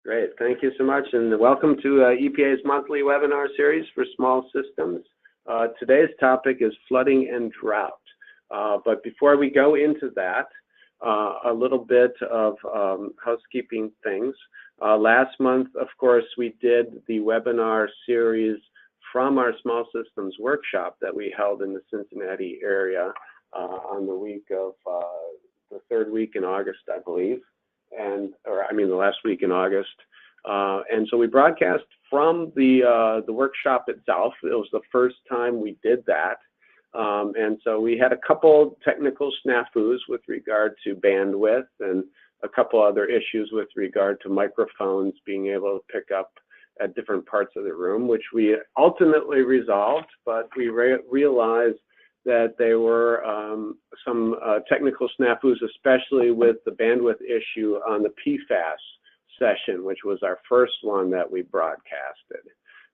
Great. Thank you so much, and welcome to EPA's monthly webinar series for small systems. Today's topic is flooding and drought. But before we go into that, a little bit of housekeeping things. Last month, of course, we did the webinar series from our small systems workshop that we held in the Cincinnati area on the week of the third week in August, I believe. The last week in August, and so we broadcast from the workshop itself. It was the first time we did that, and so we had a couple technical snafus with regard to bandwidth and a couple other issues with regard to microphones being able to pick up at different parts of the room, which we ultimately resolved, but we realized that there were some technical snafus, especially with the bandwidth issue on the PFAS session, which was our first one that we broadcasted.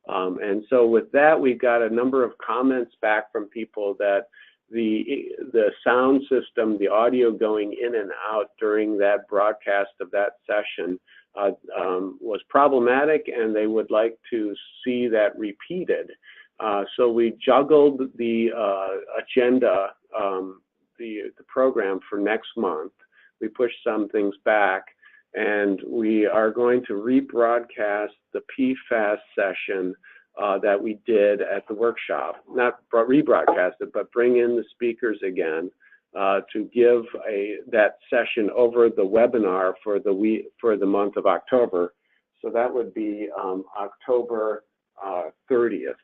And so with that, we got a number of comments back from people that the sound system, the audio going in and out during that broadcast of that session was problematic, and they would like to see that repeated. So we juggled the agenda, the program for next month. We pushed some things back, and we are going to rebroadcast the PFAS session that we did at the workshop. Not rebroadcast it, but bring in the speakers again to give that session over the webinar for the month of October. So that would be October 30th.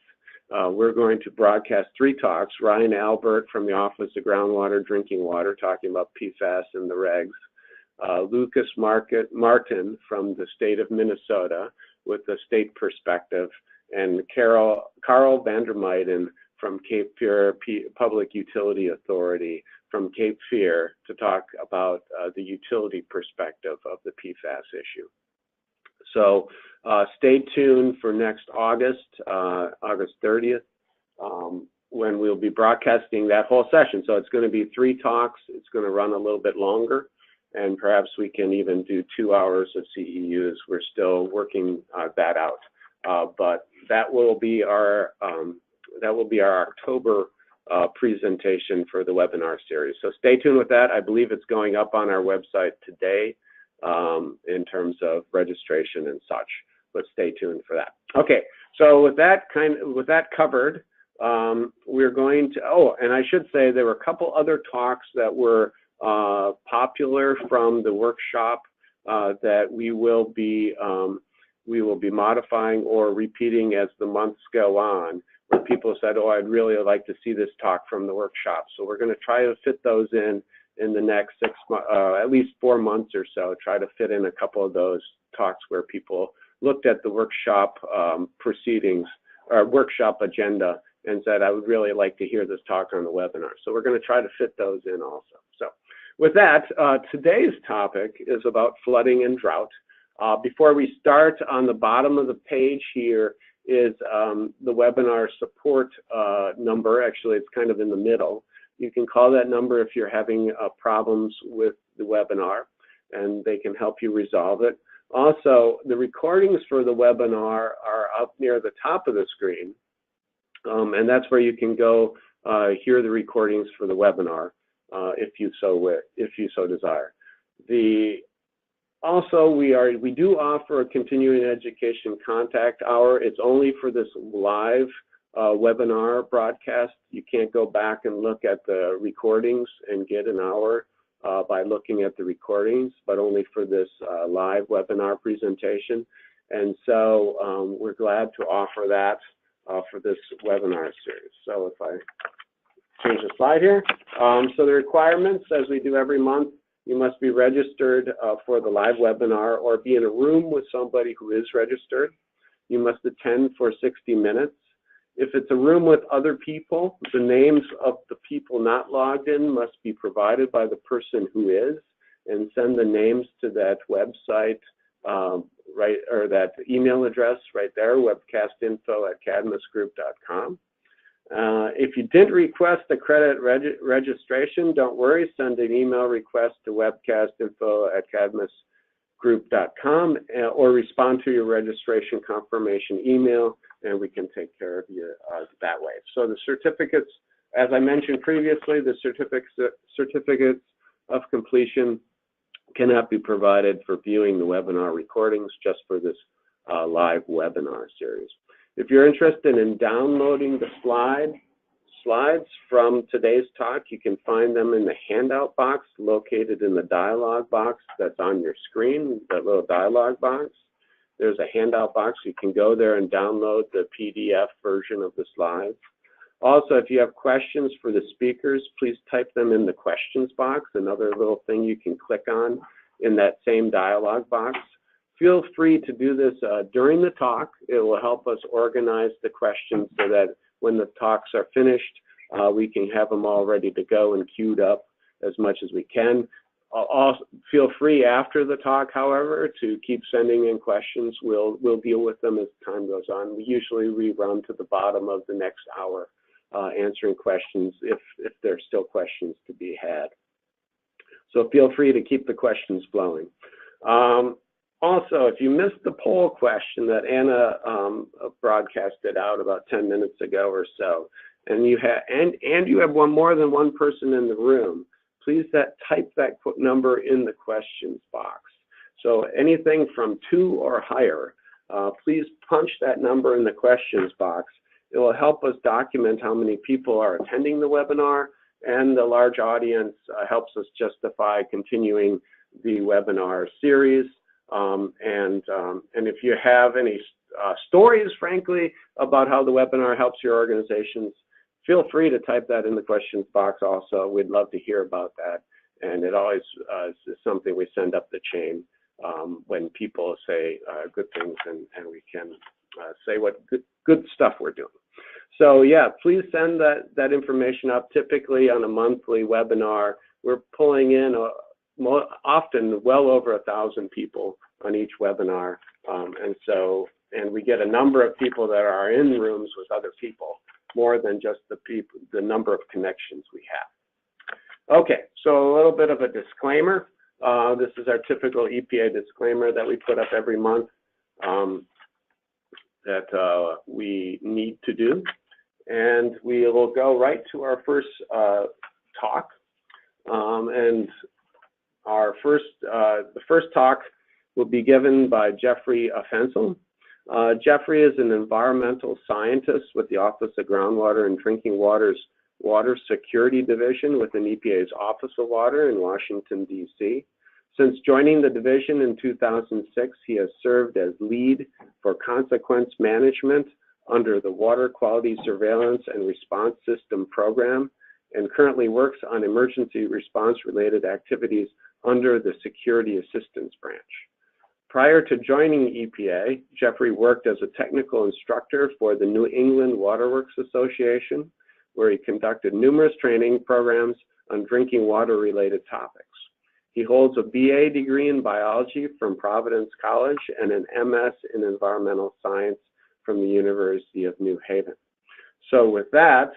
We're going to broadcast 3 talks. Ryan Albert from the Office of Groundwater Drinking Water talking about PFAS and the regs. Lucas Martin from the state of Minnesota with the state perspective. And Carl Vandermeiden from Cape Fear Public Utility Authority from Cape Fear to talk about the utility perspective of the PFAS issue. So stay tuned for next August, August 30th, when we'll be broadcasting that whole session. So it's going to be 3 talks. It's going to run a little bit longer, and perhaps we can even do 2 hours of CEUs. We're still working that out, but that will be our October presentation for the webinar series. So stay tuned with that. I believe it's going up on our website today in terms of registration and such, but stay tuned for that. Okay, so with that covered, we're going to, and I should say there were a couple other talks that were popular from the workshop that we will be modifying or repeating as the months go on, where people said, oh, I'd really like to see this talk from the workshop. So we're going to try to fit those in the next 6 months, at least 4 months or so, try to fit in a couple of those talks where people looked at the workshop proceedings or workshop agenda and said, I would really like to hear this talk on the webinar. So we're going to try to fit those in also. So with that, today's topic is about flooding and drought. Before we start, on the bottom of the page here is the webinar support number. Actually, it's kind of in the middle. You can call that number if you're having problems with the webinar, and they can help you resolve it. Also, the recordings for the webinar are up near the top of the screen, and that's where you can go hear the recordings for the webinar if you so desire. Also, we do offer a continuing education contact hour. It's only for this live webinar broadcast. You can't go back and look at the recordings and get an hour by looking at the recordings, but only for this live webinar presentation. And so we're glad to offer that for this webinar series. So if I change the slide here. So the requirements, as we do every month, you must be registered for the live webinar or be in a room with somebody who is registered. You must attend for 60 minutes. If it's a room with other people, the names of the people not logged in must be provided by the person who is, and send the names to that website, or that email address right there, webcastinfo@cadmusgroup.com. If you didn't request a credit registration, don't worry, send an email request to webcastinfo@cadmusgroup.com group.com, or respond to your registration confirmation email, and we can take care of you that way. So the certificates, as I mentioned previously, the certificates of completion cannot be provided for viewing the webinar recordings, just for this live webinar series. If you're interested in downloading the slides from today's talk, you can find them in the handout box located in the dialog box that's on your screen, that little dialog box. There's a handout box. You can go there and download the PDF version of the slides. Also, if you have questions for the speakers, please type them in the questions box, another little thing you can click on in that same dialog box. Feel free to do this during the talk. It will help us organize the questions so that when the talks are finished, we can have them all ready to go and queued up as much as we can. Feel free after the talk, however, to keep sending in questions. We'll deal with them as time goes on. We usually rerun to the bottom of the next hour, answering questions if there's still questions to be had. So feel free to keep the questions flowing. Also, if you missed the poll question that Anna broadcasted out about 10 minutes ago or so, and you have more than one person in the room, please type that number in the questions box. So anything from 2 or higher, please punch that number in the questions box. It will help us document how many people are attending the webinar, and the large audience helps us justify continuing the webinar series. And if you have any stories, frankly, about how the webinar helps your organizations, feel free to type that in the questions box also. We'd love to hear about that. And it always is something we send up the chain when people say good things, and we can say what good stuff we're doing. So yeah, please send that information up. Typically on a monthly webinar, we're pulling in often well over 1,000 people on each webinar, and we get a number of people that are in rooms with other people, more than just the number of connections we have. Okay, so a little bit of a disclaimer. This is our typical EPA disclaimer that we put up every month that we need to do, and we will go right to our first talk. And our the first talk will be given by Jeffrey Fensel. Jeffrey is an environmental scientist with the Office of Groundwater and Drinking Water's Water Security Division within EPA's Office of Water in Washington, D.C. Since joining the division in 2006, he has served as lead for consequence management under the Water Quality Surveillance and Response System program, and currently works on emergency response-related activities under the Security Assistance Branch. Prior to joining EPA, Jeffrey worked as a technical instructor for the New England Waterworks Association, where he conducted numerous training programs on drinking water-related topics. He holds a BA degree in biology from Providence College and an MS in environmental science from the University of New Haven. So with that,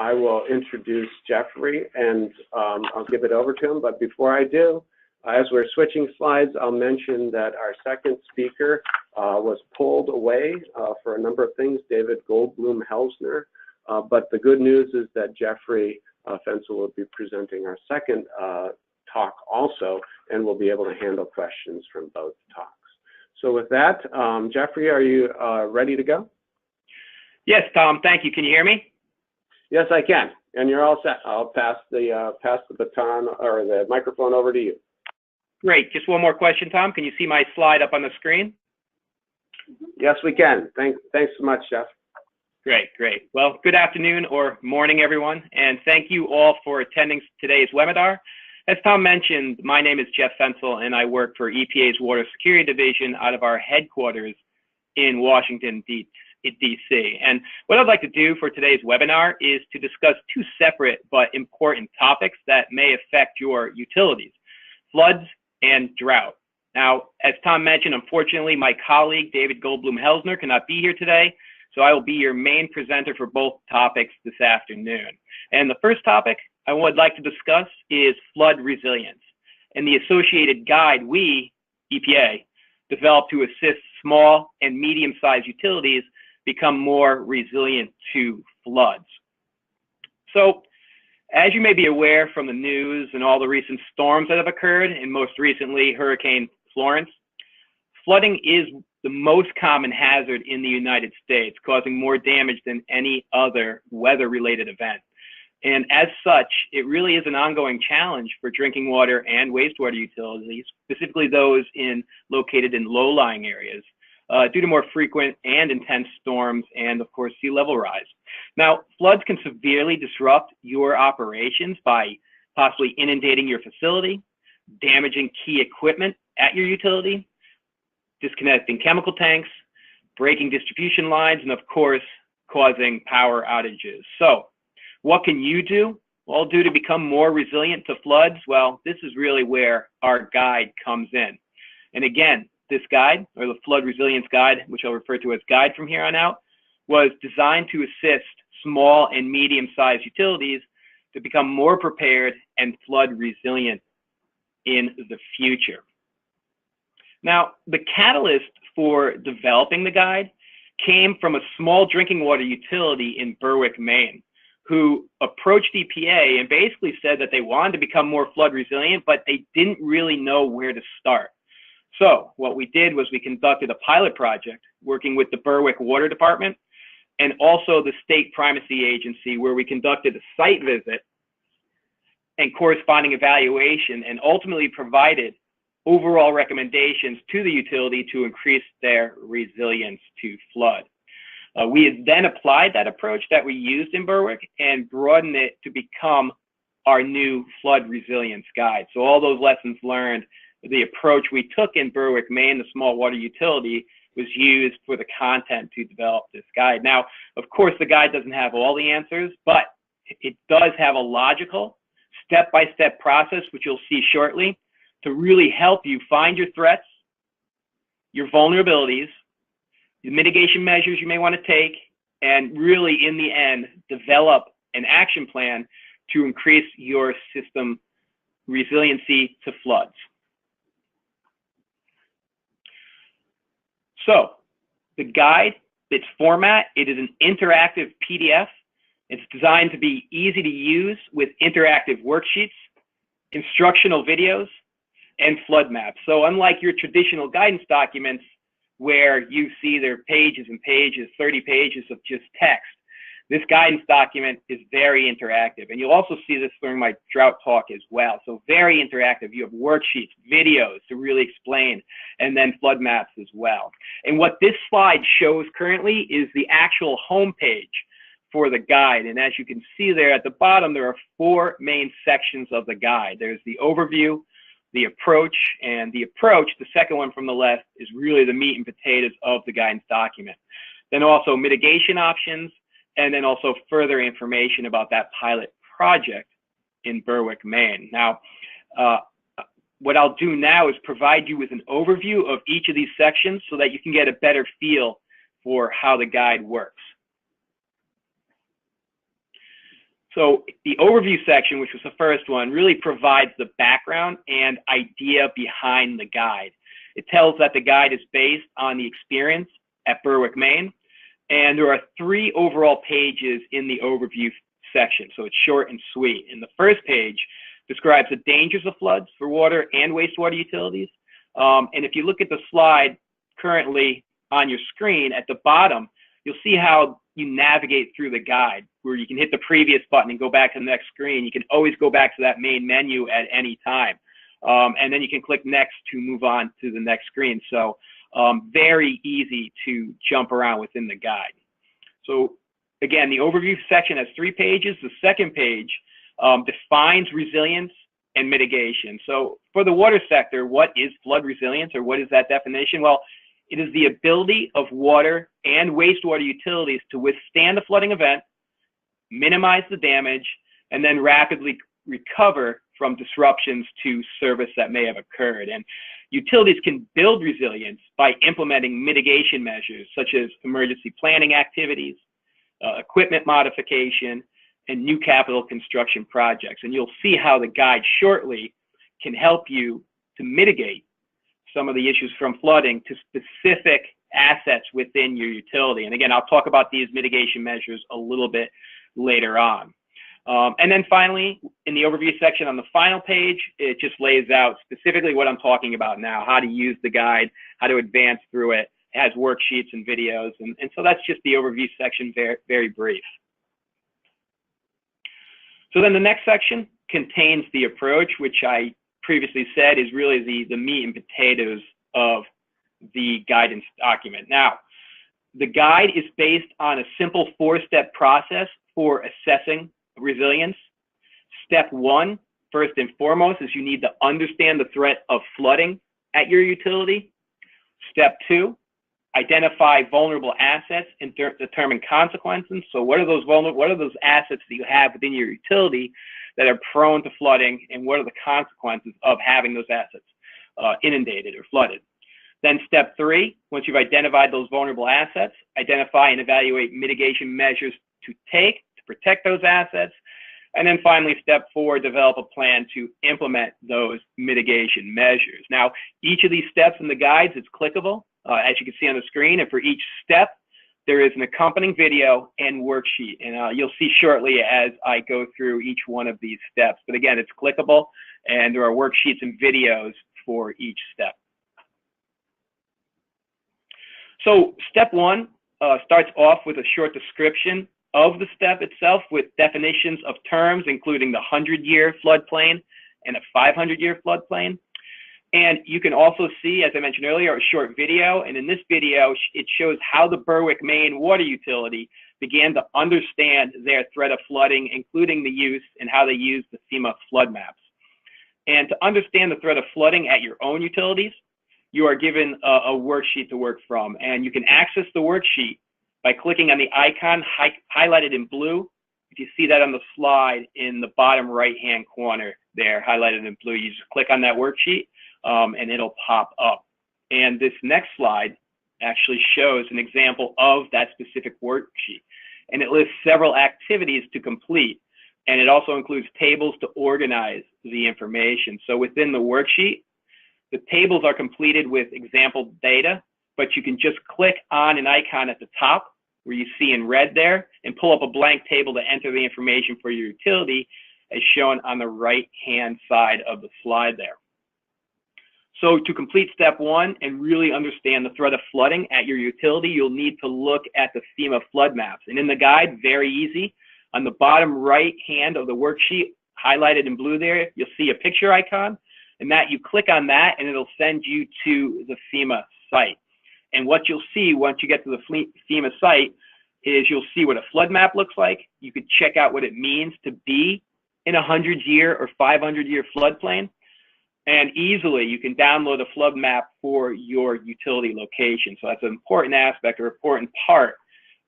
I will introduce Jeffrey, and I'll give it over to him. But before I do, as we're switching slides, I'll mention that our second speaker was pulled away for a number of things, David Goldblum-Helsner. But the good news is that Jeffrey Fensel will be presenting our second talk also, and we'll be able to handle questions from both talks. So with that, Jeffrey, are you ready to go? Yes, Tom, thank you. Can you hear me? Yes, I can, and you're all set. I'll pass the baton or the microphone over to you. Great. Just one more question, Tom. Can you see my slide up on the screen? Yes, we can. Thanks so much, Jeff. Great, great. Well, good afternoon or morning, everyone, and thank you all for attending today's webinar. As Tom mentioned, my name is Jeff Fensel, and I work for EPA's Water Security Division out of our headquarters in Washington, D.C. And what I'd like to do for today's webinar is to discuss two separate but important topics that may affect your utilities: floods and drought. Now, as Tom mentioned, unfortunately, my colleague, David Goldblum-Helsner, cannot be here today, so I will be your main presenter for both topics this afternoon. And the first topic I would like to discuss is flood resilience and the associated guide we EPA, developed to assist small and medium-sized utilities become more resilient to floods. So, as you may be aware from the news and all the recent storms that have occurred, and most recently Hurricane Florence, flooding is the most common hazard in the United States, causing more damage than any other weather-related event. And as such, it really is an ongoing challenge for drinking water and wastewater utilities, specifically those located in low-lying areas, due to more frequent and intense storms and, of course, sea level rise. Now, floods can severely disrupt your operations by possibly inundating your facility, damaging key equipment at your utility, disconnecting chemical tanks, breaking distribution lines, and, of course, causing power outages. So, what can you do? Well, to become more resilient to floods? Well, this is really where our guide comes in. And again, this guide, or the Flood Resilience Guide, which I'll refer to as guide from here on out, was designed to assist small and medium-sized utilities to become more prepared and flood resilient in the future. Now, the catalyst for developing the guide came from a small drinking water utility in Berwick, Maine, who approached EPA and basically said that they wanted to become more flood resilient, but they didn't really know where to start. So what we did was we conducted a pilot project working with the Berwick Water Department and also the State Primacy Agency, where we conducted a site visit and corresponding evaluation and ultimately provided overall recommendations to the utility to increase their resilience to flood. We had then applied that approach that we used in Berwick and broadened it to become our new flood resilience guide. So all those lessons learned, the approach we took in Berwick, Maine, the small water utility, was used for the content to develop this guide. Now, of course, the guide doesn't have all the answers, but it does have a logical, step-by-step process, which you'll see shortly, to really help you find your threats, your vulnerabilities, the mitigation measures you may want to take, and really, in the end, develop an action plan to increase your system resiliency to floods. So, the guide, its format, it is an interactive PDF. It's designed to be easy to use with interactive worksheets, instructional videos, and flood maps. So unlike your traditional guidance documents, where you see there are pages and pages, 30 pages of just text, this guidance document is very interactive. And you'll also see this during my drought talk as well. So very interactive. You have worksheets, videos to really explain, and then flood maps as well. And what this slide shows currently is the actual homepage for the guide. And as you can see there at the bottom, there are 4 main sections of the guide. There's the overview, the approach, and the approach, the second one from the left, is really the meat and potatoes of the guidance document. Then also mitigation options, and then also further information about that pilot project in Berwick, Maine. Now, what I'll do now is provide you with an overview of each of these sections so that you can get a better feel for how the guide works. So the overview section, which was the first one, really provides the background and idea behind the guide. It tells that the guide is based on the experience at Berwick, Maine, and there are 3 overall pages in the overview section, so it's short and sweet. And the first page describes the dangers of floods for water and wastewater utilities. And if you look at the slide currently on your screen, at the bottom, you'll see how you navigate through the guide, where you can hit the previous button and go back to the next screen. You can always go back to that main menu at any time. And then you can click next to move on to the next screen. So very easy to jump around within the guide. So again, the overview section has 3 pages. The second page defines resilience and mitigation. So for the water sector, what is flood resilience, or what is that definition? Well, it is the ability of water and wastewater utilities to withstand a flooding event, minimize the damage, and then rapidly recover from disruptions to service that may have occurred. And utilities can build resilience by implementing mitigation measures such as emergency planning activities, equipment modification, and new capital construction projects. And you'll see how the guide shortly can help you to mitigate some of the issues from flooding to specific assets within your utility. And again, I'll talk about these mitigation measures a little bit later on. And then finally, in the overview section on the final page, it just lays out specifically what I'm talking about now, how to use the guide, how to advance through it. It has worksheets and videos. And so that's just the overview section, very, very brief. So then the next section contains the approach, which I previously said is really the meat and potatoes of the guidance document. Now, the guide is based on a simple 4-step process for assessing resilience. Step 1, first and foremost, is you need to understand the threat of flooding at your utility. Step 2, identify vulnerable assets and determine consequences. So what are those assets that you have within your utility that are prone to flooding, and what are the consequences of having those assets inundated or flooded? Then step 3, once you've identified those vulnerable assets, identify and evaluate mitigation measures to take to protect those assets. And then finally, step 4, develop a plan to implement those mitigation measures. Now, each of these steps in the guides is clickable, as you can see on the screen. And for each step, there is an accompanying video and worksheet. And you'll see shortly as I go through each one of these steps. But again, it's clickable, and there are worksheets and videos for each step. So step 1 starts off with a short description of the step itself with definitions of terms, including the 100-year floodplain and a 500-year floodplain. And you can also see, as I mentioned earlier, a short video. And in this video, it shows how the Berwick, Maine water utility began to understand their threat of flooding, including the use and how they use the FEMA flood maps. And to understand the threat of flooding at your own utilities, you are given a worksheet to work from. And you can access the worksheet by clicking on the icon highlighted in blue. If you see that on the slide in the bottom right-hand corner there, highlighted in blue, you just click on that worksheet and it'll pop up. And this next slide actually shows an example of that specific worksheet. And it lists several activities to complete. And it also includes tables to organize the information. So within the worksheet, the tables are completed with example data, but you can just click on an icon at the top where you see in red there and pull up a blank table to enter the information for your utility as shown on the right-hand side of the slide there. So to complete step 1 and really understand the threat of flooding at your utility, you'll need to look at the FEMA flood maps. And in the guide, very easy, on the bottom right hand of the worksheet, highlighted in blue there, you'll see a picture icon, and that you click on that and it'll send you to the FEMA site. And what you'll see once you get to the FEMA site is you'll see what a flood map looks like. You could check out what it means to be in a 100-year or 500-year floodplain. And easily you can download a flood map for your utility location. So that's an important aspect or important part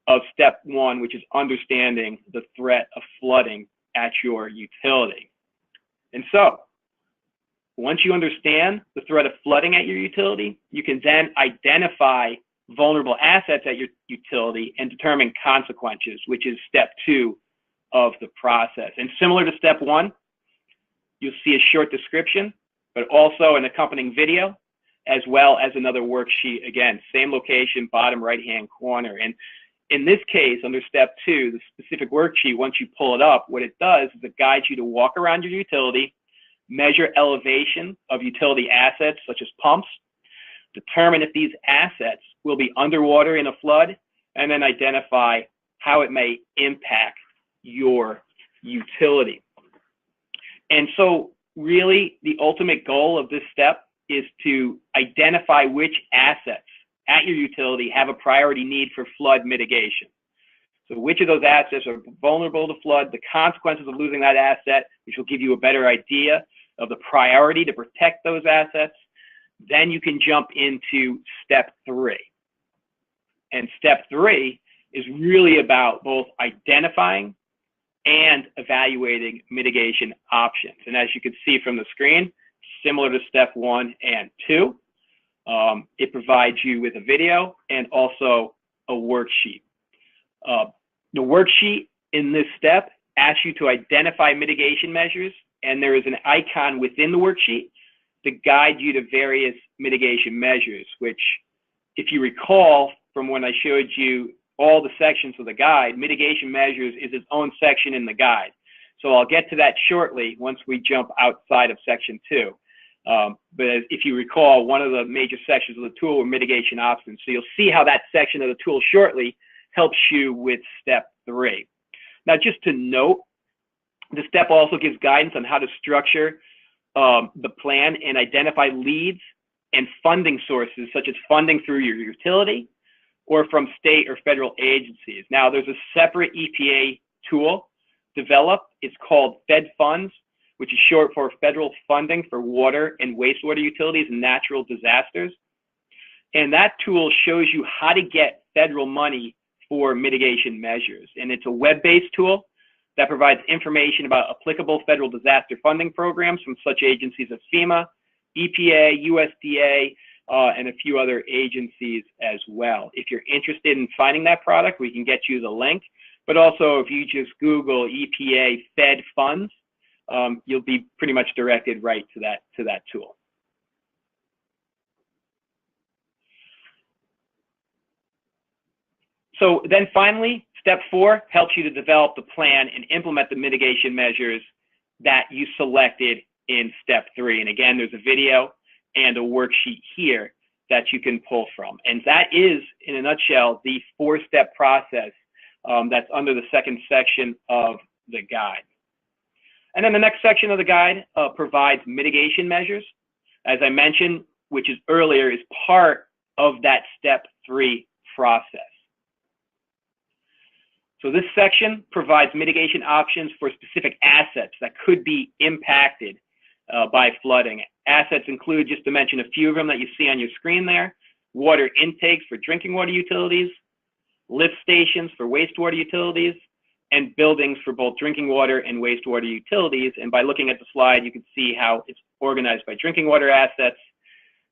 of step 1, which is understanding the threat of flooding at your utility. And so once you understand the threat of flooding at your utility, you can then identify vulnerable assets at your utility and determine consequences, which is step 2 of the process. And similar to step 1, you'll see a short description, but also an accompanying video, as well as another worksheet. Again, same location, bottom right-hand corner. And in this case, under step 2, the specific worksheet, once you pull it up, what it does is it guides you to walk around your utility, measure elevation of utility assets such as pumps, determine if these assets will be underwater in a flood, and then identify how it may impact your utility. And so really the ultimate goal of this step is to identify which assets at your utility have a priority need for flood mitigation. So which of those assets are vulnerable to flood, the consequences of losing that asset, which will give you a better idea of the priority to protect those assets. Then you can jump into step 3. And step 3 is really about both identifying and evaluating mitigation options. And as you can see from the screen, similar to step 1 and 2, it provides you with a video and also a worksheet. The worksheet in this step asks you to identify mitigation measures, and there is an icon within the worksheet to guide you to various mitigation measures, which, if you recall from when I showed you all the sections of the guide, mitigation measures is its own section in the guide. So I'll get to that shortly once we jump outside of section 2. But if you recall, one of the major sections of the tool were mitigation options. So you'll see how that section of the tool shortly helps you with step 3. Now, just to note, the step also gives guidance on how to structure the plan and identify leads and funding sources, such as funding through your utility or from state or federal agencies. Now, there's a separate EPA tool developed. It's called Fed Funds, which is short for Federal Funding for Water and Wastewater Utilities and Natural Disasters. And that tool shows you how to get federal money for mitigation measures. And it's a web-based tool that provides information about applicable federal disaster funding programs from such agencies as FEMA, EPA, USDA, and a few other agencies as well. If you're interested in finding that product, we can get you the link. But also, if you just Google EPA Fed Funds, you'll be pretty much directed right to that tool. So then finally, step 4 helps you to develop the plan and implement the mitigation measures that you selected in step 3. And again, there's a video and a worksheet here that you can pull from. And that is, in a nutshell, the 4-step process that's under the second section of the guide. And then the next section of the guide provides mitigation measures, as I mentioned, which is earlier, is part of that step 3 process. So this section provides mitigation options for specific assets that could be impacted by flooding. Assets include, just to mention a few of them that you see on your screen there, water intakes for drinking water utilities, lift stations for wastewater utilities, and buildings for both drinking water and wastewater utilities. And by looking at the slide, you can see how it's organized by drinking water assets,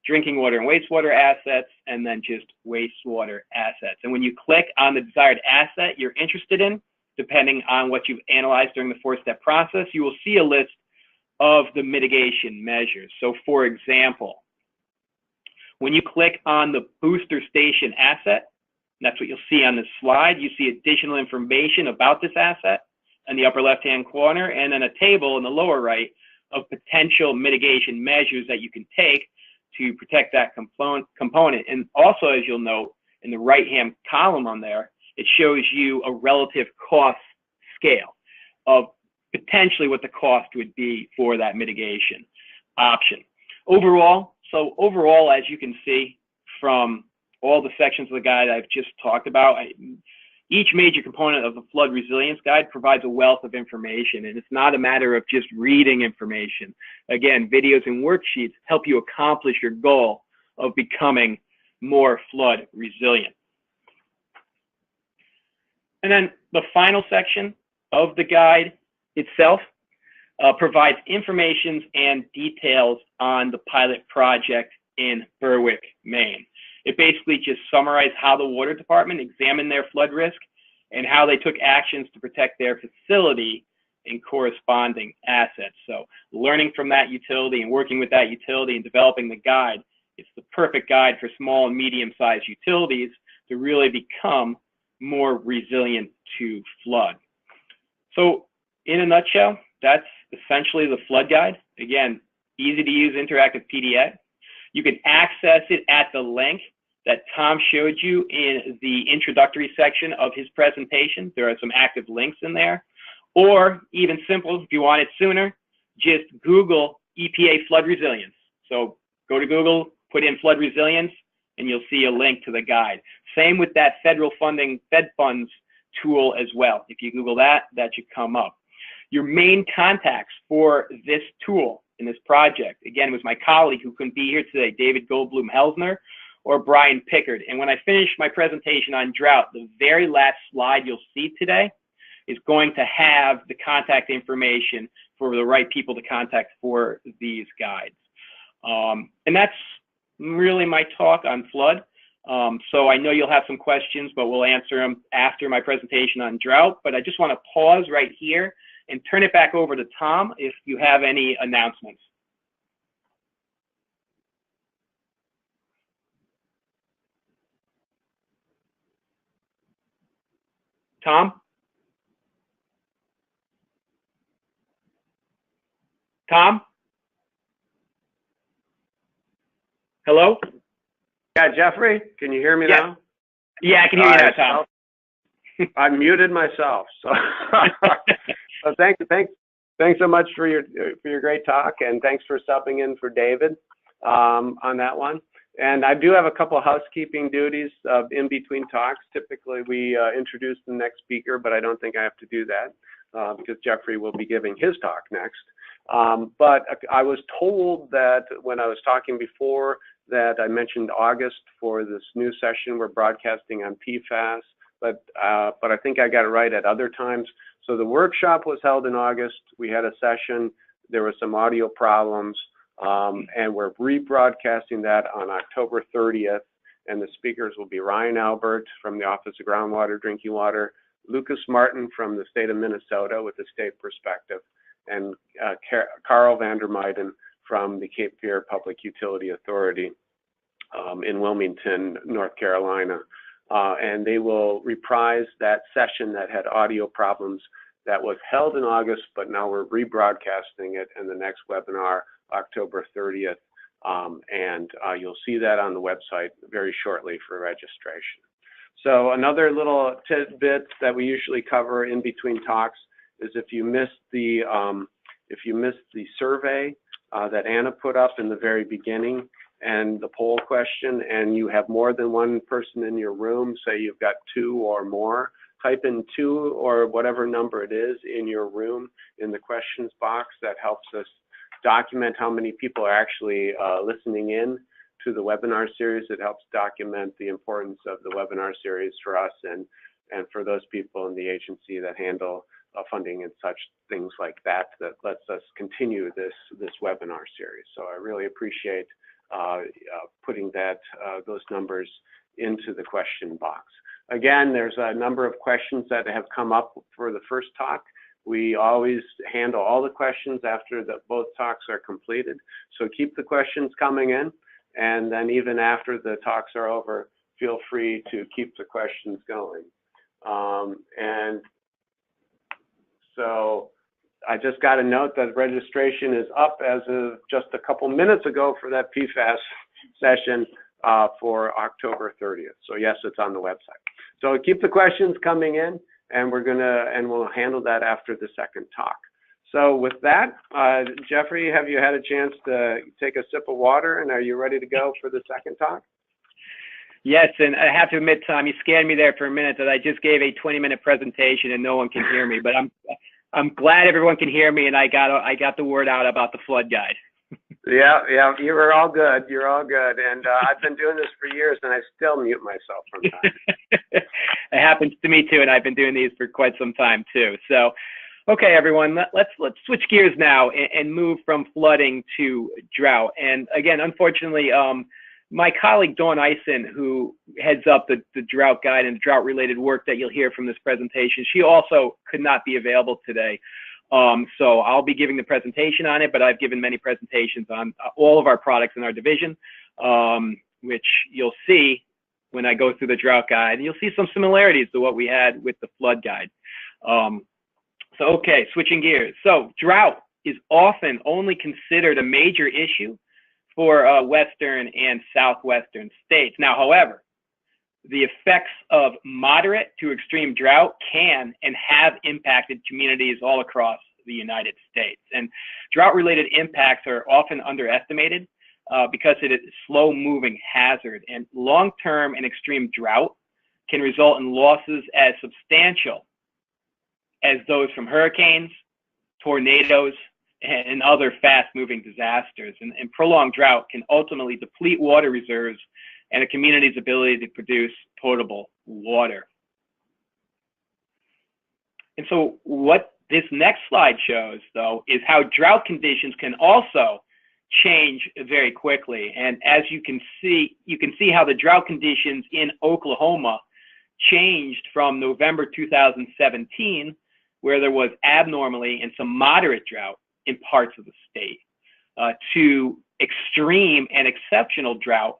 drinking water and wastewater assets, and then just wastewater assets. And when you click on the desired asset you're interested in, depending on what you've analyzed during the 4-step process, you will see a list of the mitigation measures. So for example, when you click on the booster station asset, that's what you'll see on this slide, you see additional information about this asset in the upper left-hand corner, and then a table in the lower right of potential mitigation measures that you can take to protect that component. And also, as you'll note, in the right-hand column on there, it shows you a relative cost scale of potentially what the cost would be for that mitigation option. Overall, as you can see from all the sections of the guide I've just talked about, each major component of the flood resilience guide provides a wealth of information, and it's not a matter of just reading information. Again, videos and worksheets help you accomplish your goal of becoming more flood resilient. And then the final section of the guide itself provides information and details on the pilot project in Berwick, Maine. It basically just summarizes how the water department examined their flood risk and how they took actions to protect their facility and corresponding assets. So learning from that utility and working with that utility and developing the guide, it's the perfect guide for small and medium-sized utilities to really become more resilient to flood. So in a nutshell, that's essentially the flood guide. Again, easy to use interactive PDF. You can access it at the link that Tom showed you in the introductory section of his presentation. There are some active links in there. Or even simple, if you want it sooner, just Google EPA flood resilience. So go to Google, put in flood resilience, and you'll see a link to the guide. Same with that federal funding, Fed Funds tool as well. If you Google that, that should come up. Your main contacts for this tool in this project, again, was my colleague who couldn't be here today, David Goldblum-Helsner, or Brian Pickard. And when I finish my presentation on Drought, the very last slide you'll see today is going to have the contact information for the right people to contact for these guides. And that's really my talk on flood. So I know you'll have some questions, but we'll answer them after my presentation on Drought. But I just want to pause right here and turn it back over to Tom if you have any announcements. Tom? Tom? Hello? Yeah, Jeffrey, can you hear me now? Yeah, I can hear you now, Tom. I muted myself. So, so thanks so much for your great talk, and thanks for subbing in for David on that one. And I do have a couple housekeeping duties in between talks. Typically, we introduce the next speaker, but I don't think I have to do that because Jeffrey will be giving his talk next. But I was told that when I was talking before that I mentioned August for this new session. We're broadcasting on PFAS. But I think I got it right at other times. So the workshop was held in August. We had a session. There were some audio problems, and we're rebroadcasting that on October 30th. And the speakers will be Ryan Albert from the Office of Groundwater Drinking Water, Lucas Martin from the state of Minnesota with the state perspective, and Carl Vandermeiden from the Cape Fear Public Utility Authority in Wilmington, North Carolina. And they will reprise that session that had audio problems that was held in August, but now we're rebroadcasting it in the next webinar, October 30th. And you'll see that on the website very shortly for registration. So another little tidbit that we usually cover in between talks is if you missed the survey that Anna put up in the very beginning, and the poll question, and you have more than one person in your room, say you've got 2 or more, type in 2 or whatever number it is in your room in the questions box. That helps us document how many people are actually listening in to the webinar series. It helps document the importance of the webinar series for us and for those people in the agency that handle funding and such things like that, that lets us continue this webinar series. So I really appreciate putting those numbers into the question box. Again, there's a number of questions that have come up for the first talk. We always handle all the questions after both talks are completed. So keep the questions coming in, and then even after the talks are over, feel free to keep the questions going. And so I just got a note that registration is up as of just a couple minutes ago for that PFAS session for October 30th. So yes, it's on the website. So keep the questions coming in, and we'll handle that after the second talk. So with that, Jeffrey, have you had a chance to take a sip of water, and are you ready to go for the second talk? Yes, and I have to admit, Tom, you scared me there for a minute that I just gave a 20-minute presentation and no one can hear me, but I'm glad everyone can hear me, and I got the word out about the flood guide. Yeah, you were all good. You're all good. And I've been doing this for years, and I still mute myself from time. It happens to me too, and I've been doing these for quite some time too. So, okay, everyone, let's switch gears now and move from flooding to drought. And again, unfortunately, my colleague Dawn Eisen, who heads up the drought guide and drought-related work that you'll hear from this presentation, she also could not be available today. So I'll be giving the presentation on it, but I've given many presentations on all of our products in our division, which you'll see when I go through the drought guide. And you'll see some similarities to what we had with the flood guide. So, okay, switching gears. So drought is often only considered a major issue for western and southwestern states. Now, however, the effects of moderate to extreme drought can and have impacted communities all across the United States. And drought-related impacts are often underestimated because it is a slow-moving hazard. And long-term and extreme drought can result in losses as substantial as those from hurricanes, tornadoes, and other fast-moving disasters. And prolonged drought can ultimately deplete water reserves and a community's ability to produce potable water. And so what this next slide shows, though, is how drought conditions can also change very quickly. And as you can see how the drought conditions in Oklahoma changed from November 2017, where there was abnormally and some moderate drought in parts of the state, to extreme and exceptional drought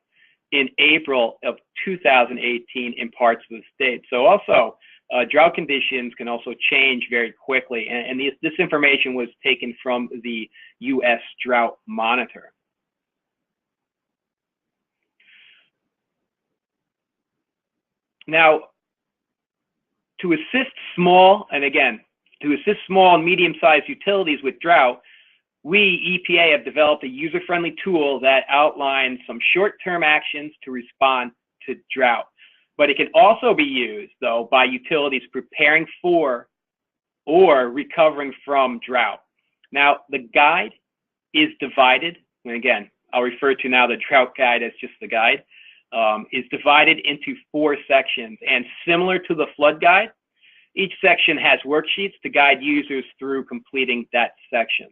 in April of 2018 in parts of the state. So also drought conditions can also change very quickly. And this information was taken from the U.S. Drought Monitor. Now, to assist small and medium-sized utilities with drought, we, EPA, have developed a user-friendly tool that outlines some short-term actions to respond to drought. But it can also be used, though, by utilities preparing for or recovering from drought. Now, the guide is divided, and again, I'll refer to now the drought guide as just the guide, is divided into 4 sections. And similar to the flood guide, each section has worksheets to guide users through completing that section.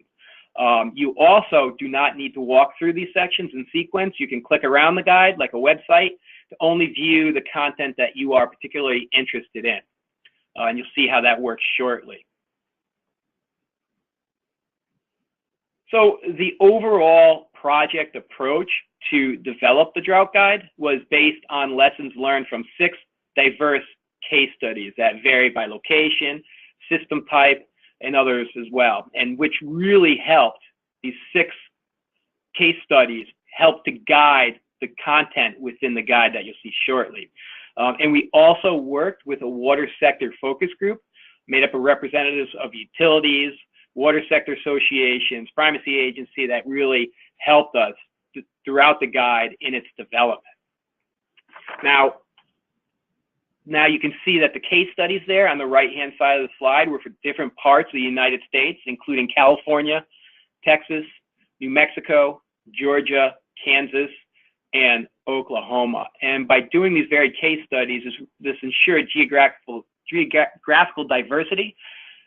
You also do not need to walk through these sections in sequence. You can click around the guide like a website to only view the content that you are particularly interested in. And you'll see how that works shortly. So the overall project approach to develop the drought guide was based on lessons learned from 6 diverse case studies that vary by location, system type, and others as well, and which really helped. These 6 case studies helped to guide the content within the guide that you'll see shortly. And we also worked with a water sector focus group made up of representatives of utilities, water sector associations, primacy agency that really helped us throughout the guide in its development. Now you can see that the case studies there on the right-hand side of the slide were for different parts of the United States, including California, Texas, New Mexico, Georgia, Kansas, and Oklahoma. And by doing these varied case studies, this ensured geographical diversity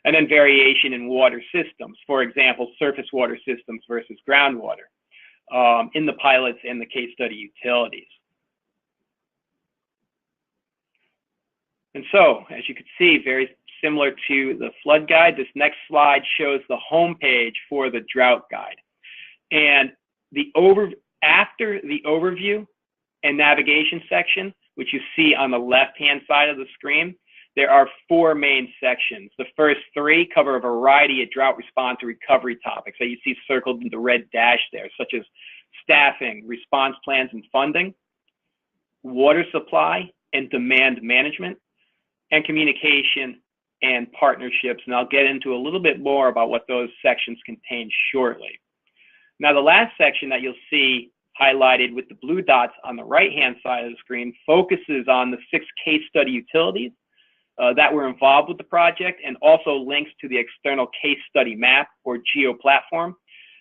and then variation in water systems. For example, surface water systems versus groundwater in the pilots and the case study utilities. And so, as you can see, very similar to the flood guide, this next slide shows the home page for the drought guide. And after the overview and navigation section, which you see on the left-hand side of the screen, there are 4 main sections. The first 3 cover a variety of drought response and recovery topics that you see circled in the red dash there, such as staffing, response plans and funding, water supply and demand management, and communication and partnerships. And I'll get into a little bit more about what those sections contain shortly. Now, the last section that you'll see highlighted with the blue dots on the right-hand side of the screen focuses on the 6 case study utilities that were involved with the project, and also links to the external case study map or geo platform,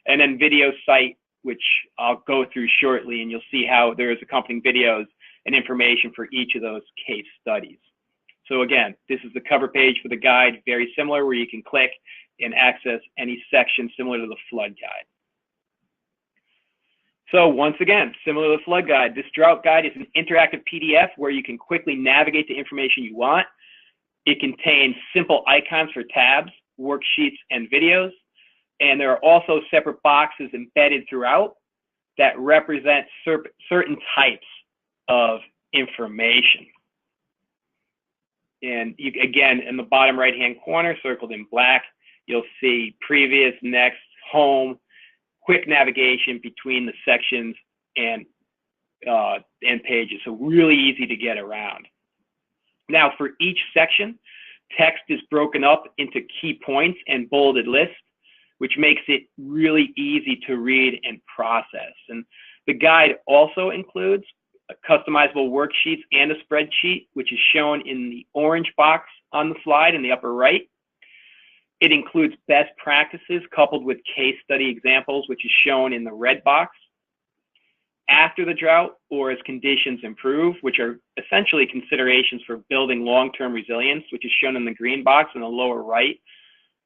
and then video site, which I'll go through shortly, and you'll see how there is accompanying videos and information for each of those case studies. So again, this is the cover page for the guide, very similar, where you can click and access any section similar to the flood guide. So once again, similar to the flood guide, this drought guide is an interactive PDF where you can quickly navigate the information you want. It contains simple icons for tabs, worksheets, and videos. And there are also separate boxes embedded throughout that represent certain types of information. And you, again, in the bottom right-hand corner, circled in black, you'll see previous, next, home, quick navigation between the sections and pages. So really easy to get around. Now, for each section, text is broken up into key points and bolded lists, which makes it really easy to read and process. And the guide also includes customizable worksheets and a spreadsheet, which is shown in the orange box on the slide in the upper right. It includes best practices coupled with case study examples, which is shown in the red box. After the drought, or as conditions improve, which are essentially considerations for building long-term resilience, which is shown in the green box in the lower right.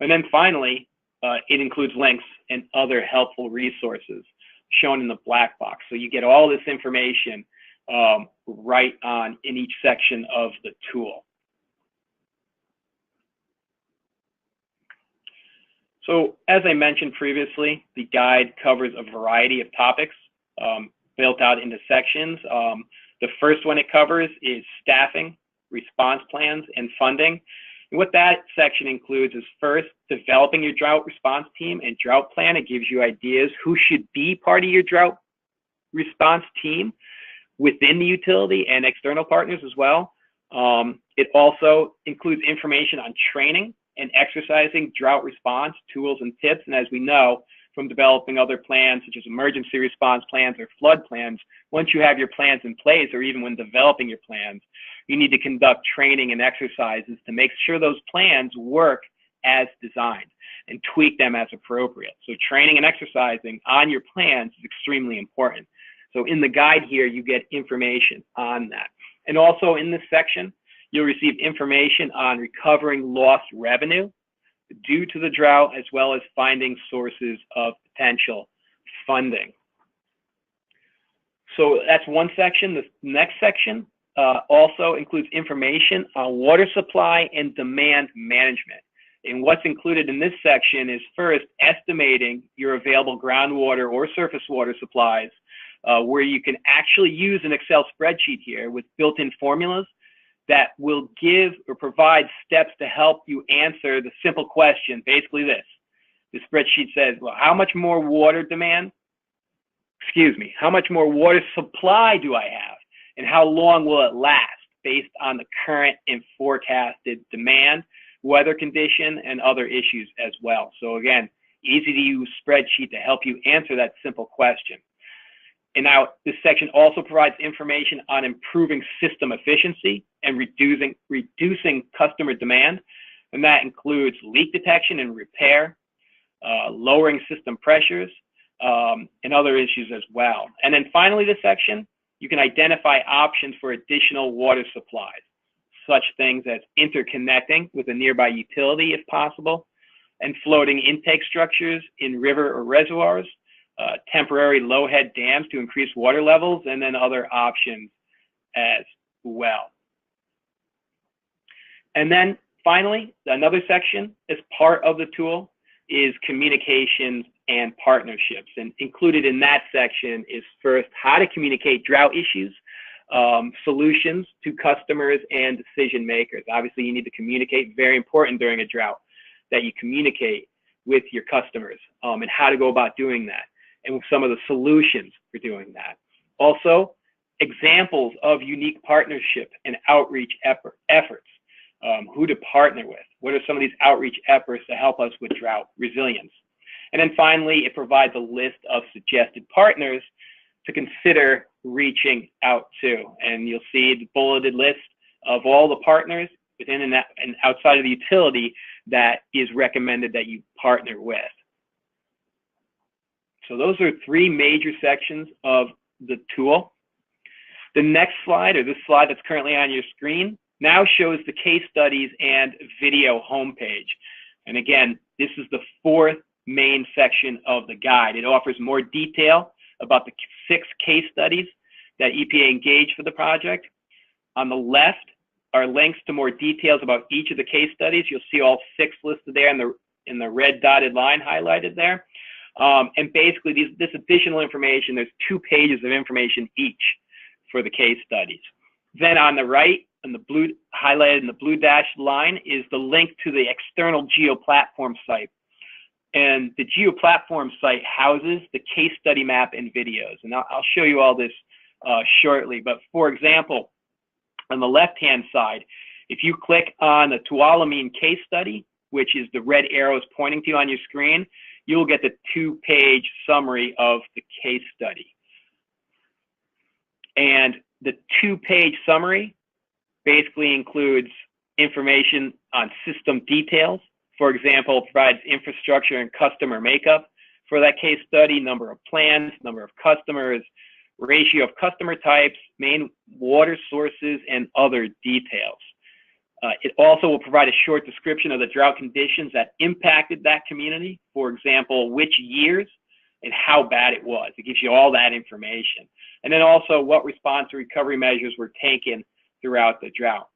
And then finally, it includes links and other helpful resources shown in the black box. So you get all this information right on in each section of the tool. So as I mentioned previously, the guide covers a variety of topics built out into sections. The first one it covers is staffing, response plans and funding. And what that section includes is first, developing your drought response team and drought plan. It gives you ideas who should be part of your drought response team within the utility and external partners as well. It also includes information on training and exercising drought response tools and tips. And as we know from developing other plans, such as emergency response plans or flood plans, once you have your plans in place, or even when developing your plans, you need to conduct training and exercises to make sure those plans work as designed and tweak them as appropriate. So training and exercising on your plans is extremely important. So in the guide here, you get information on that. And also in this section, you'll receive information on recovering lost revenue due to the drought, as well as finding sources of potential funding. So that's one section. The next section also includes information on water supply and demand management. And what's included in this section is first estimating your available groundwater or surface water supplies, where you can actually use an Excel spreadsheet here with built-in formulas that will give or provide steps to help you answer the simple question, basically this. The spreadsheet says, well, how much more water water supply do I have? And how long will it last based on the current and forecasted demand, weather condition, and other issues as well. So again, easy to use spreadsheet to help you answer that simple question. And now this section also provides information on improving system efficiency and reducing customer demand. And that includes leak detection and repair, lowering system pressures, and other issues as well. And then finally, this section, you can identify options for additional water supplies, such things as interconnecting with a nearby utility if possible, and floating intake structures in river or reservoirs, temporary low-head dams to increase water levels, and then other options as well. And then finally, another section as part of the tool is communications and partnerships. And included in that section is first how to communicate drought issues, solutions to customers and decision makers. Obviously, you need to communicate, very important during a drought, that you communicate with your customers and how to go about doing that, and some of the solutions for doing that. Also, examples of unique partnership and outreach efforts, who to partner with. What are some of these outreach efforts to help us with drought resilience? And then finally, it provides a list of suggested partners to consider reaching out to. And you'll see the bulleted list of all the partners within and outside of the utility that is recommended that you partner with. So those are three major sections of the tool. The next slide, or this slide that's currently on your screen, now shows the case studies and video homepage. And again, this is the fourth main section of the guide. It offers more detail about the 6 case studies that EPA engaged for the project. On the left are links to more details about each of the case studies. You'll see all 6 listed there in the red dotted line highlighted there. And basically, this additional information, there's 2 pages of information each for the case studies. Then on the right, in the blue, highlighted in the blue dashed line, is the link to the external GeoPlatform site. And the GeoPlatform site houses the case study map and videos. And I'll show you all this shortly. But for example, on the left-hand side, if you click on the Tuolumne case study, which is the red arrows pointing to you on your screen, you'll get the 2-page summary of the case study. And the 2-page summary basically includes information on system details. For example, it provides infrastructure and customer makeup for that case study, number of plans, number of customers, ratio of customer types, main water sources, and other details. It also will provide a short description of the drought conditions that impacted that community. For example, which years and how bad it was. It gives you all that information. And then also what response and recovery measures were taken throughout the drought.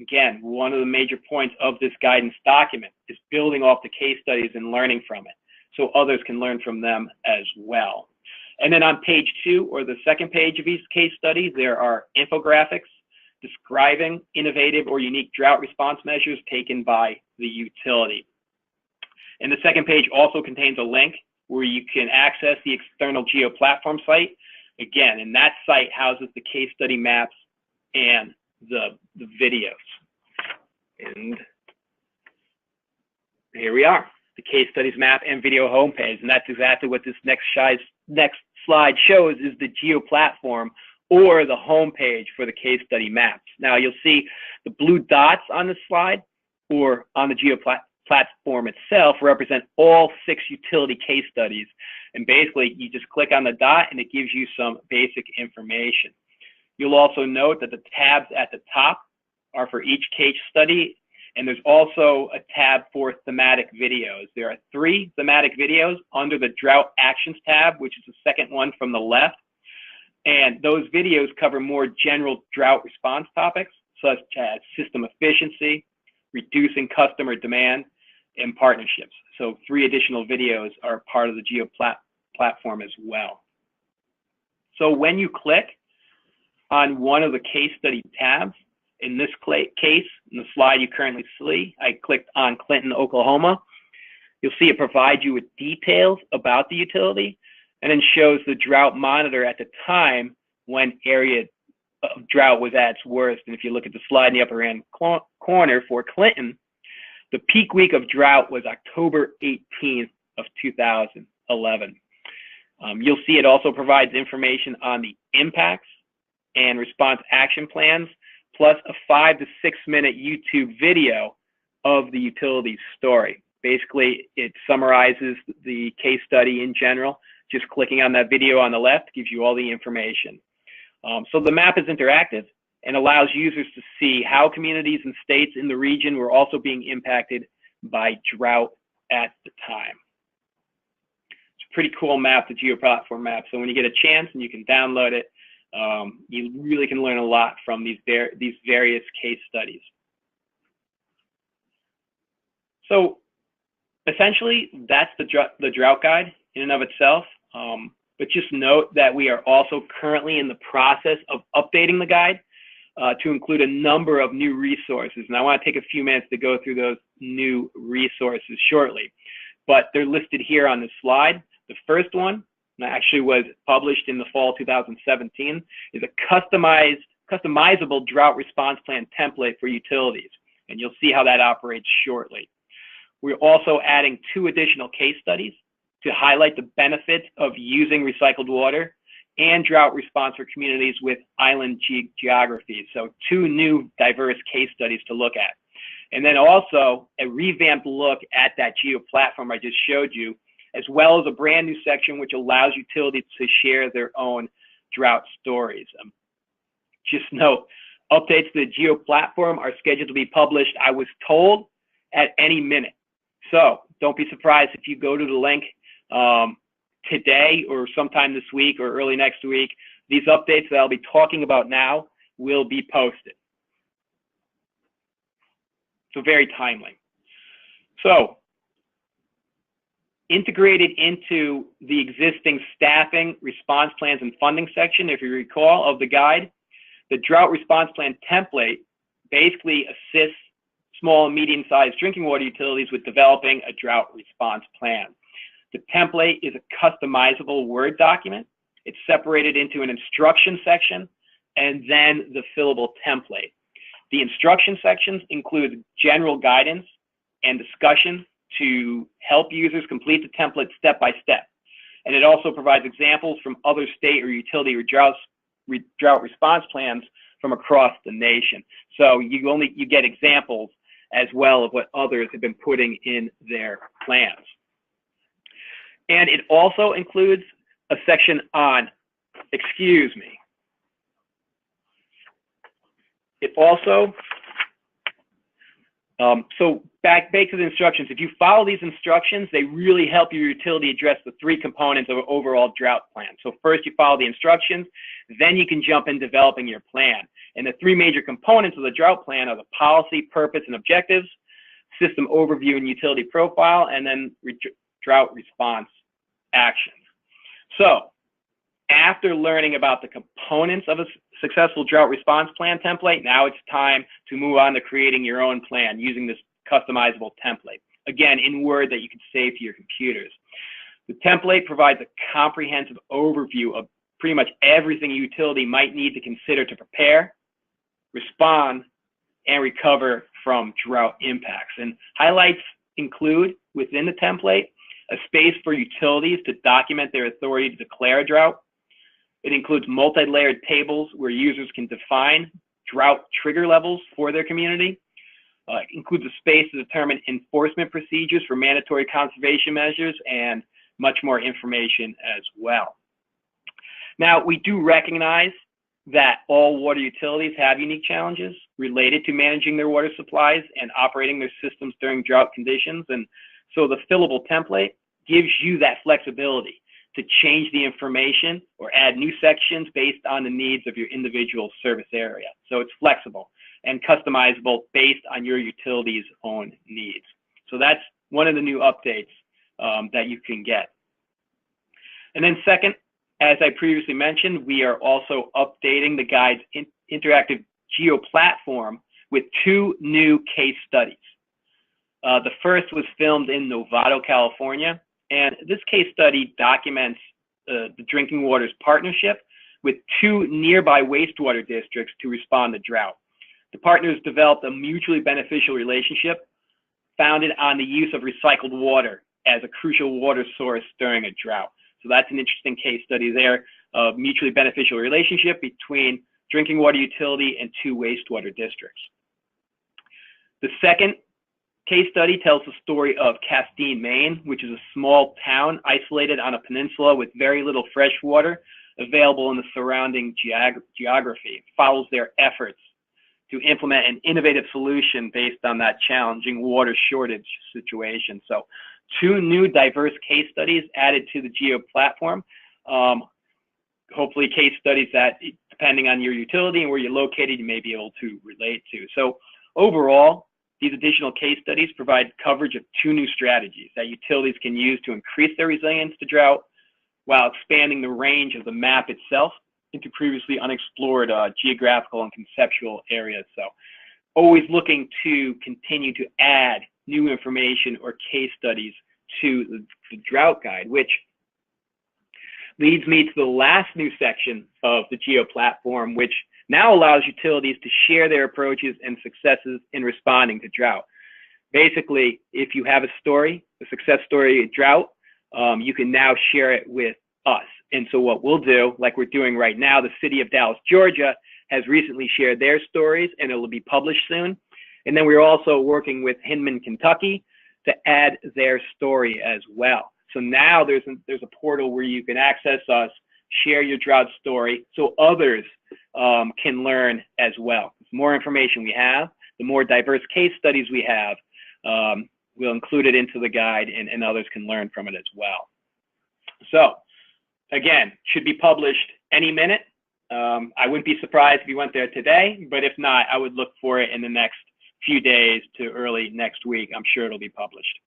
Again, one of the major points of this guidance document is building off the case studies and learning from it, so others can learn from them as well. And then on page 2, or the second page of each case study, there are infographics describing innovative or unique drought response measures taken by the utility. And the second page also contains a link where you can access the external Geo platform site. Again, and that site houses the case study maps and the videos. And here we are, the case studies map and video homepage. And that's exactly what this next slide shows, is the Geo platform, or the homepage for the case study maps. Now you'll see the blue dots on the slide or on the Geo platform itself represent all 6 utility case studies. And basically you just click on the dot and it gives you some basic information. You'll also note that the tabs at the top are for each case study, and there's also a tab for thematic videos. There are 3 thematic videos under the Drought Actions tab, which is the second one from the left. And those videos cover more general drought response topics, such as system efficiency, reducing customer demand, and partnerships. So 3 additional videos are part of the Geo platform as well. So when you click on one of the case study tabs, in this case, in the slide you currently see, I clicked on Clinton, Oklahoma. You'll see it provides you with details about the utility, and then shows the drought monitor at the time when area of drought was at its worst. And if you look at the slide in the upper hand corner for Clinton, the peak week of drought was October 18th of 2011. You'll see it also provides information on the impacts and response action plans, plus a 5 to 6 minute YouTube video of the utility's story. Basically, it summarizes the case study in general. Just clicking on that video on the left gives you all the information. So the map is interactive and allows users to see how communities and states in the region were also being impacted by drought at the time. It's a pretty cool map, the Geo platform map. So when you get a chance and you can download it, you really can learn a lot from these various case studies. So essentially, that's the drought guide in and of itself. But just note that we are also currently in the process of updating the guide to include a number of new resources. And I want to take a few minutes to go through those new resources shortly. But they're listed here on this slide. The first one, that actually was published in the fall 2017, is a customizable drought response plan template for utilities. And you'll see how that operates shortly. We're also adding 2 additional case studies to highlight the benefits of using recycled water and drought response for communities with island geographies. So 2 new diverse case studies to look at. And then also a revamped look at that Geo platform I just showed you, as well as a brand new section which allows utilities to share their own drought stories. Just note, updates to the Geo platform are scheduled to be published, I was told, at any minute. So don't be surprised if you go to the link today or sometime this week or early next week. These updates that I'll be talking about now will be posted. So very timely. So integrated into the existing staffing, response plans, and funding section, if you recall, of the guide, the drought response plan template basically assists small and medium-sized drinking water utilities with developing a drought response plan. The template is a customizable Word document. It's separated into an instruction section and then the fillable template. The instruction sections include general guidance and discussion to help users complete the template step by step. And it also provides examples from other state or utility or drought response plans from across the nation. So you get examples as well of what others have been putting in their plans. And it also includes a section on, excuse me. It also, so back to the instructions. If you follow these instructions, they really help your utility address the 3 components of an overall drought plan. So first you follow the instructions, then you can jump in developing your plan. And the 3 major components of the drought plan are the policy, purpose, and objectives, system overview and utility profile, and then drought response actions. So after learning about the components of a successful drought response plan template. Now it's time to move on to creating your own plan using this customizable template. Again, in Word that you can save to your computers. The template provides a comprehensive overview of pretty much everything a utility might need to consider to prepare, respond, and recover from drought impacts. And highlights include, within the template, a space for utilities to document their authority to declare a drought. It includes multi-layered tables where users can define drought trigger levels for their community. It includes a space to determine enforcement procedures for mandatory conservation measures and much more information as well. Now, we do recognize that all water utilities have unique challenges related to managing their water supplies and operating their systems during drought conditions. And so the fillable template gives you that flexibility to change the information or add new sections based on the needs of your individual service area. So it's flexible and customizable based on your utility's own needs. So that's one of the new updates that you can get. And then second, as I previously mentioned, we are also updating the guide's interactive geo platform with 2 new case studies. The first was filmed in Novato, California, and this case study documents the Drinking Waters Partnership with 2 nearby wastewater districts to respond to drought. The partners developed a mutually beneficial relationship founded on the use of recycled water as a crucial water source during a drought. So that's an interesting case study there of mutually beneficial relationship between drinking water utility and 2 wastewater districts. The second case study tells the story of Castine, Maine, which is a small town isolated on a peninsula with very little fresh water available in the surrounding geography. It follows their efforts to implement an innovative solution based on that challenging water shortage situation. So 2 new diverse case studies added to the Geo platform. Hopefully case studies that, depending on your utility and where you're located, you may be able to relate to. So overall, these additional case studies provide coverage of 2 new strategies that utilities can use to increase their resilience to drought while expanding the range of the map itself into previously unexplored geographical and conceptual areas. So always looking to continue to add new information or case studies to the drought guide, which leads me to the last new section of the Geo platform, which now allows utilities to share their approaches and successes in responding to drought. Basically, if you have a story, a success story of drought, you can now share it with us. And so what we'll do, like we're doing right now, the city of Dallas, Georgia, has recently shared their stories, and it will be published soon. And then we're also working with Hinman, Kentucky, to add their story as well. So now there's a portal where you can access us, share your drought story, so others can learn as well. The more information we have, the more diverse case studies we have, we'll include it into the guide, and others can learn from it as well. So again, should be published any minute. I wouldn't be surprised if you went there today, but if not, I would look for it in the next few days to early next week. I'm sure it'll be published.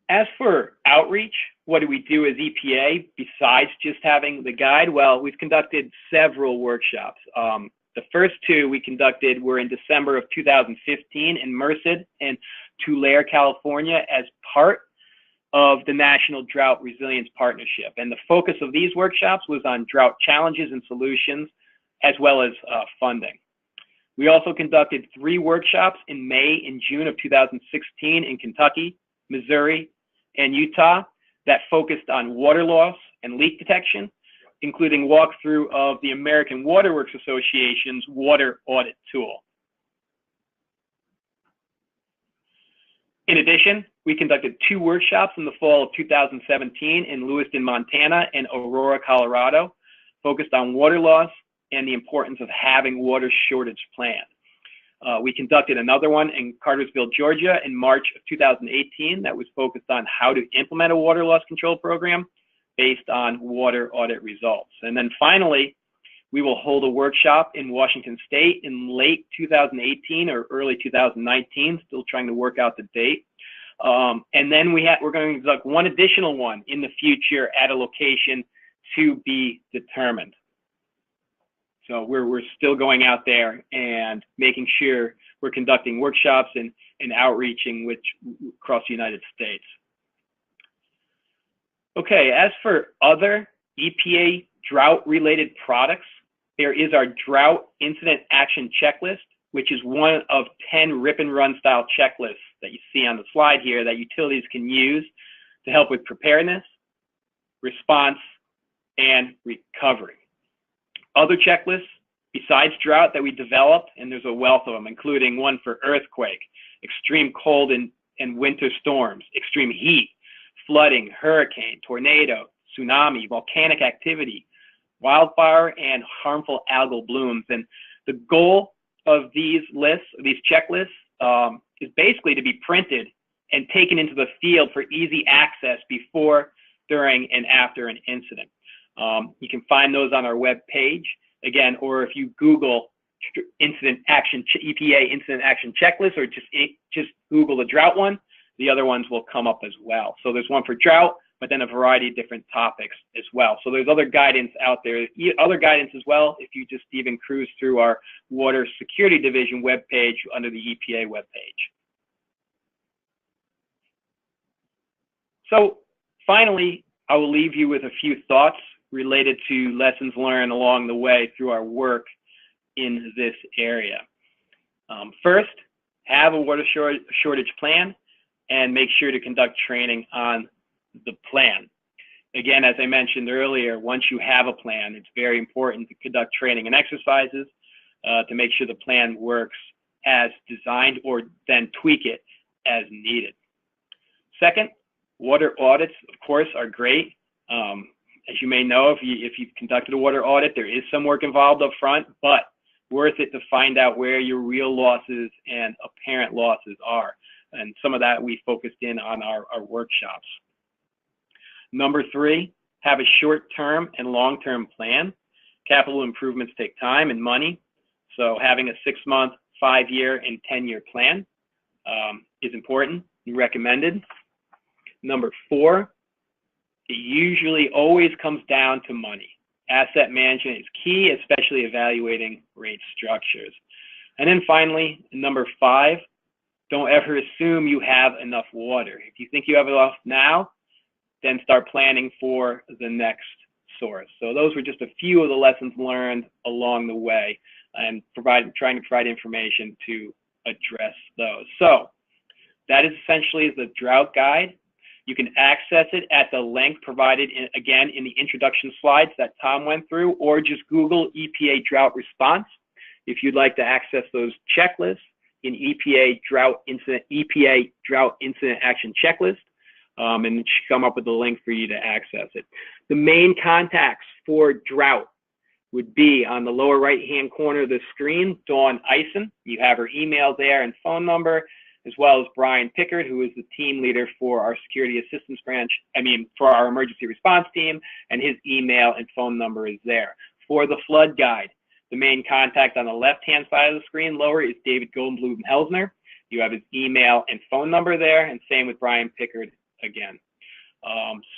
As for outreach, what do we do as EPA besides just having the guide? Well, we've conducted several workshops. The first 2 we conducted were in December of 2015 in Merced and Tulare, California, as part of the National Drought Resilience Partnership. And the focus of these workshops was on drought challenges and solutions, as well as funding. We also conducted 3 workshops in May and June of 2016 in Kentucky, Missouri, and Utah that focused on water loss and leak detection, including walkthrough of the American Water Works Association's water audit tool. In addition, we conducted 2 workshops in the fall of 2017 in Lewiston, Montana and Aurora, Colorado, focused on water loss and the importance of having water shortage plans. We conducted another one in Cartersville, Georgia in March of 2018 that was focused on how to implement a water loss control program based on water audit results. And then finally, we will hold a workshop in Washington State in late 2018 or early 2019, still trying to work out the date. And then we're going to conduct one additional one in the future at a location to be determined. So we're still going out there and making sure we're conducting workshops and outreaching across the United States. Okay, as for other EPA drought-related products, there is our Drought Incident Action Checklist, which is one of 10 rip-and-run style checklists that you see on the slide here that utilities can use to help with preparedness, response, and recovery. Other checklists besides drought that we developed, and there's a wealth of them, including one for earthquake, extreme cold and winter storms, extreme heat, flooding, hurricane, tornado, tsunami, volcanic activity, wildfire, and harmful algal blooms. And the goal of these lists, these checklists, is basically to be printed and taken into the field for easy access before, during, and after an incident. You can find those on our web page, again, or if you Google Incident Action, EPA Incident Action Checklist, or just Google the drought one, the other ones will come up as well. So there's one for drought, but then a variety of different topics as well. So there's other guidance out there, other guidance as well, if you just even cruise through our Water Security Division webpage under the EPA webpage. So finally, I will leave you with a few thoughts related to lessons learned along the way through our work in this area. First, have a water shortage plan and make sure to conduct training on the plan. Again, as I mentioned earlier, once you have a plan, it's very important to conduct training and exercises to make sure the plan works as designed, or then tweak it as needed. Second, water audits, of course, are great. As you may know, if you've conducted a water audit, there is some work involved up front, but worth it to find out where your real losses and apparent losses are. And some of that we focused in on our workshops. Number three, have a short-term and long-term plan. Capital improvements take time and money, so having a 6-month, 5-year, and 10-year plan is important and recommended. Number four, it usually always comes down to money. Asset management is key, especially evaluating rate structures. And then finally, number five, don't ever assume you have enough water. If you think you have enough now, then start planning for the next source. So those were just a few of the lessons learned along the way, and trying to provide information to address those. So that is essentially the drought guide. You can access it at the link provided again in the introduction slides that Tom went through, or just Google EPA drought response if you'd like to access those checklists in EPA drought incident action checklist, and it should come up with a link for you to access it. The main contacts for drought would be on the lower right-hand corner of the screen, Dawn Eisen. You have her email there and phone number, as well as Brian Pickard, who is the team leader for our security assistance branch, for our emergency response team, and his email and phone number is there. For the flood guide, the main contact on the left-hand side of the screen lower is David Goldblum-Helsner. You have his email and phone number there, and same with Brian Pickard again.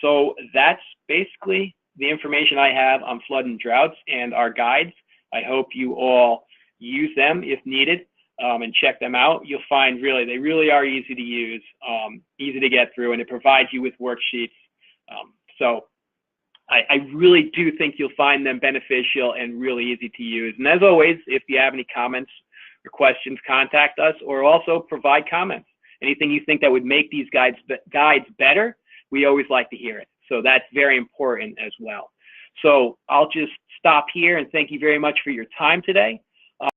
So that's basically the information I have on flood and droughts and our guides. I hope you all use them if needed. And check them out. You'll find they really are easy to use, easy to get through, and it provides you with worksheets. So I really do think you'll find them beneficial and really easy to use. And as always, if you have any comments or questions, contact us, or also provide comments. Anything you think that would make these guides better, we always like to hear it. So that's very important as well. So I'll just stop here and thank you very much for your time today.